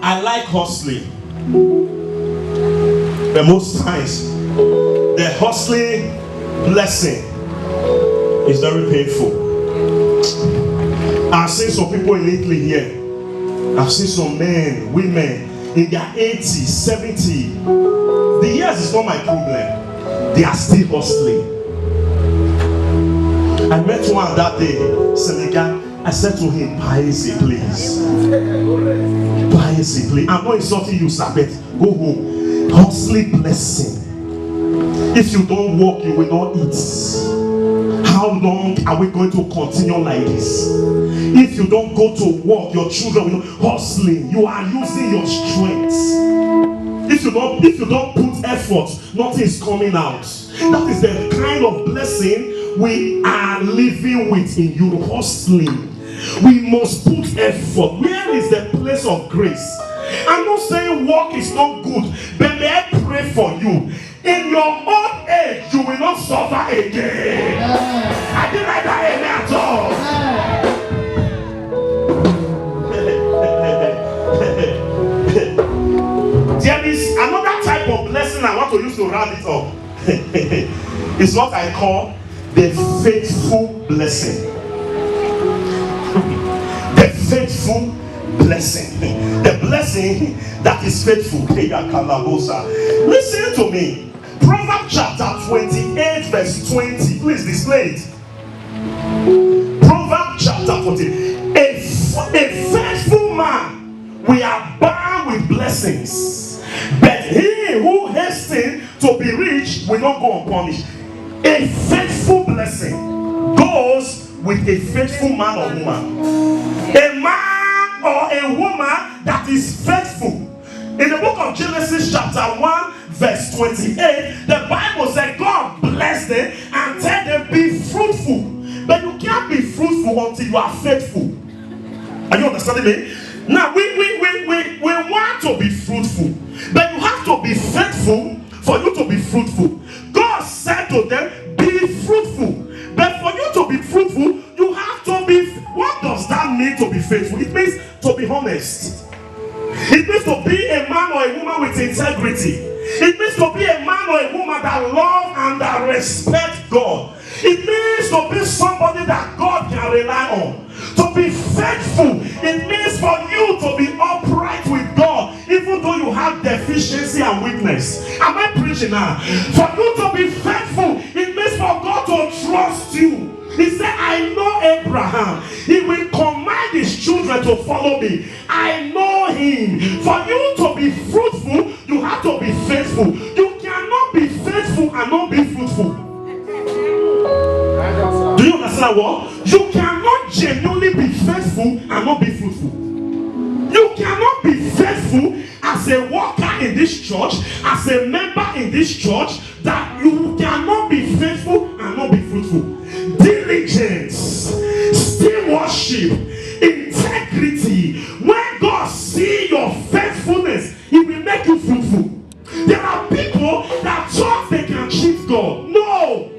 I like hustling. But most times, the hustling blessing is very painful. I've seen some people in Italy here. I've seen some men, women in their 80s, 70. The years is not my problem. They are still hustling. I met one that day, Senegal. I said to him, Bassey, please. Bassey, please. I'm not insulting you, sir, but go home. Hustling blessing. If you don't work, you will not eat. How long are we going to continue like this? If you don't go to work, your children will not hustling. You are using your strength. If you don't put effort, nothing is coming out. That is the kind of blessing we are living with in Europe. Hustling. We must put effort. Where is the place of grace? I'm not saying work is not good, but may I pray for you. In your old age, you will not suffer again. I didn't like that amen at all. There is another type of blessing I want to use to round it up. It's what I call the faithful blessing. The faithful blessing. The blessing that is faithful. Listen to me. Proverbs chapter 28 verse 20. Please display it. Proverbs chapter 20. A faithful man we are bound with blessings, but he who hastens to be rich will not go unpunished. A faithful blessing goes with a faithful man or woman. A man or a woman that is faithful. In the book of Genesis chapter 1 verse 28, the Bible said God blessed them and said them be fruitful. But you can't be fruitful until you are faithful. Are you understanding me? Now we want to be fruitful, but you have to be faithful for you to be fruitful. God said to them, be fruitful. But for you to be fruitful, you have to be. What does that mean to be faithful? It means to be honest. It means to be a man or a woman with integrity. It means to be a man or a woman that love and that respect God. It means to be somebody that God can rely on. To be faithful, it means for you to be upright with God, even though you have deficiency and weakness. Am I preaching now? For you to be faithful, it means for God to trust you. He said, I know Abraham. He will command his children to follow me. I know him. For you to be fruitful, you have to be faithful. You cannot be faithful and not be fruitful. Do you understand what? You cannot genuinely be faithful and not be fruitful. You cannot be faithful as a worker in this church, as a member in this church, that you cannot be faithful and not be fruitful. Diligence, stewardship, integrity. When God sees your faithfulness, He will make you fruitful. There are people that thought they can cheat God. No.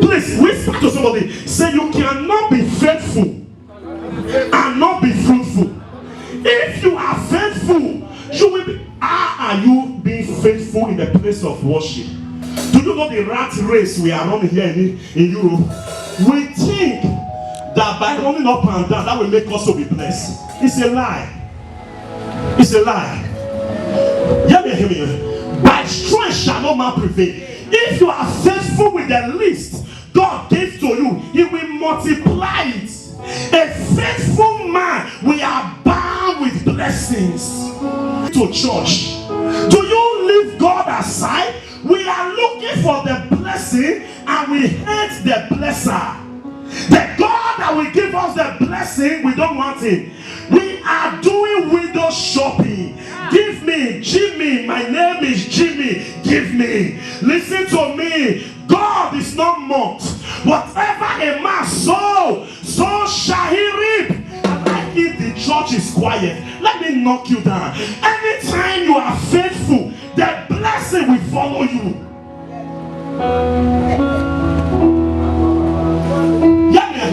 Please whisper to somebody. Say you cannot be faithful and not be fruitful. If you are faithful, you will be. Are you being faithful in the place of worship? Do you know the rat race we are running here in Europe? We think that by running up and down, that will make us to be blessed. It's a lie. It's a lie. Hear me. By strength shall no man prevail. If you are faithful with the least God gives to you, He will multiply it. A faithful man, we are bound with blessings. To church, do you leave God aside? We are looking for the blessing and we hate the blesser. The God that will give us the blessing, we don't want Him. We are doing window shopping. Give me, Jimmy. My name is Jimmy. Give me. Listen to me. God is not mocked. Whatever a man sow, so shall he reap. Like if the church is quiet, let me knock you down. Anytime you are faithful, the blessing will follow you.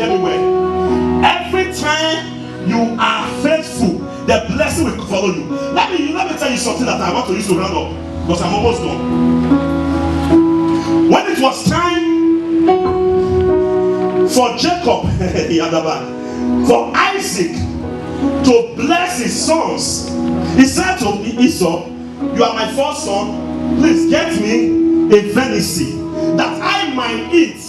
Hear me well. Every time you are faithful, the blessing will follow you. Let me tell you something that I want to use to round up, because I'm almost done. When it was time for Jacob, for Isaac to bless his sons, he said to Esau, "You are my first son. Please get me a venison that I might eat,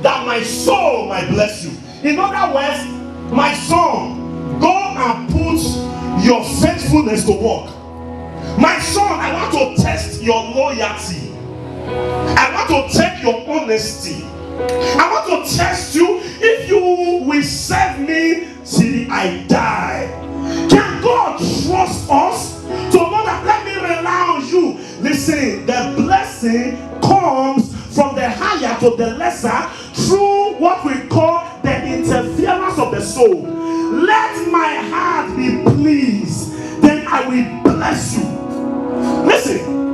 that my soul might bless you." In other words, my son, go and put your faithfulness to work. My son, I want to test your loyalty. I want to take your honesty. I want to test you if you will serve me till I die. Can God trust us to know that? Let me rely on you. Listen, the blessing comes from the higher to the lesser through what we call the interference of the soul. Let my heart be pleased, then I will bless you.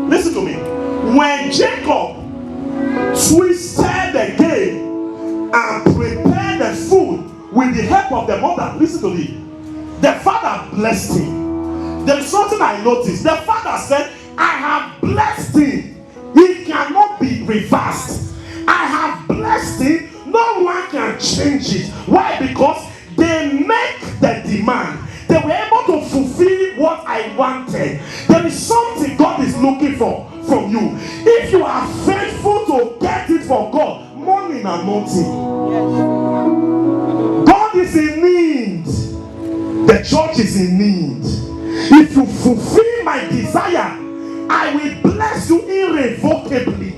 Listen to me. When Jacob twisted the game and prepared the food with the help of the mother, listen to me, the father blessed him. There is something I noticed. The father said, "I have blessed him. He cannot be reversed. I have blessed him. No one can change it." Why? Because they make the demand. They were able to fulfill what I wanted. There is something God is looking for from you. If you are faithful to get it for God, money and nothing. God is in need. The church is in need. If you fulfill my desire, I will bless you irrevocably.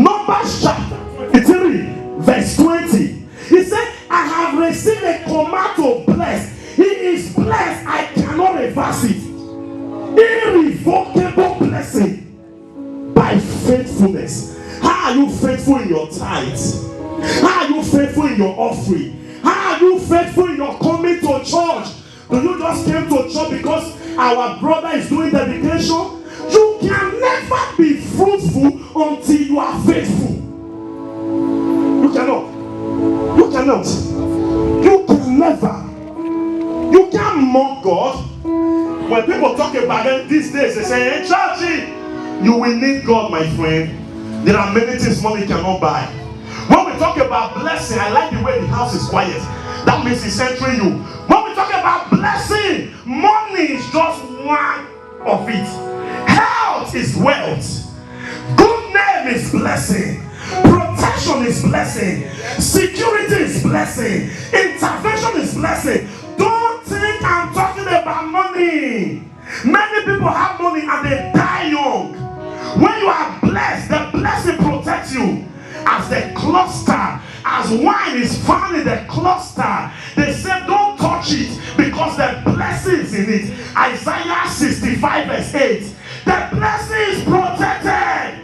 Numbers chapter 23, verse 20. He said, "I have received a command to bless. He is blessed. I cannot reverse it." Irrevocable blessing by faithfulness. How are you faithful in your tithes? How are you faithful in your offering? How are you faithful in your coming to church? Do you just came to church because our brother is doing dedication? You can never be fruitful until you are faithful. You cannot. You cannot. You can never. You can't mock God. When people talk about it these days, they say, "Hey, churchy, you will need God, my friend. There are many things money cannot buy." When we talk about blessing, I like the way the house is quiet. That means it's entering you. When we talk about blessing, money is just one of it. Health is wealth. Good name is blessing. Protection is blessing. Security is blessing. Intervention is blessing. Don't think I'm talking about money. Many people have money and they die young. When you are blessed, the blessing protects you. As the cluster, as wine is found in the cluster, they said don't touch it because the blessing is in it. Isaiah 65 verse 8. The blessing is protected.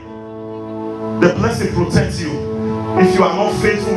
The blessing protects you. If you are not faithful,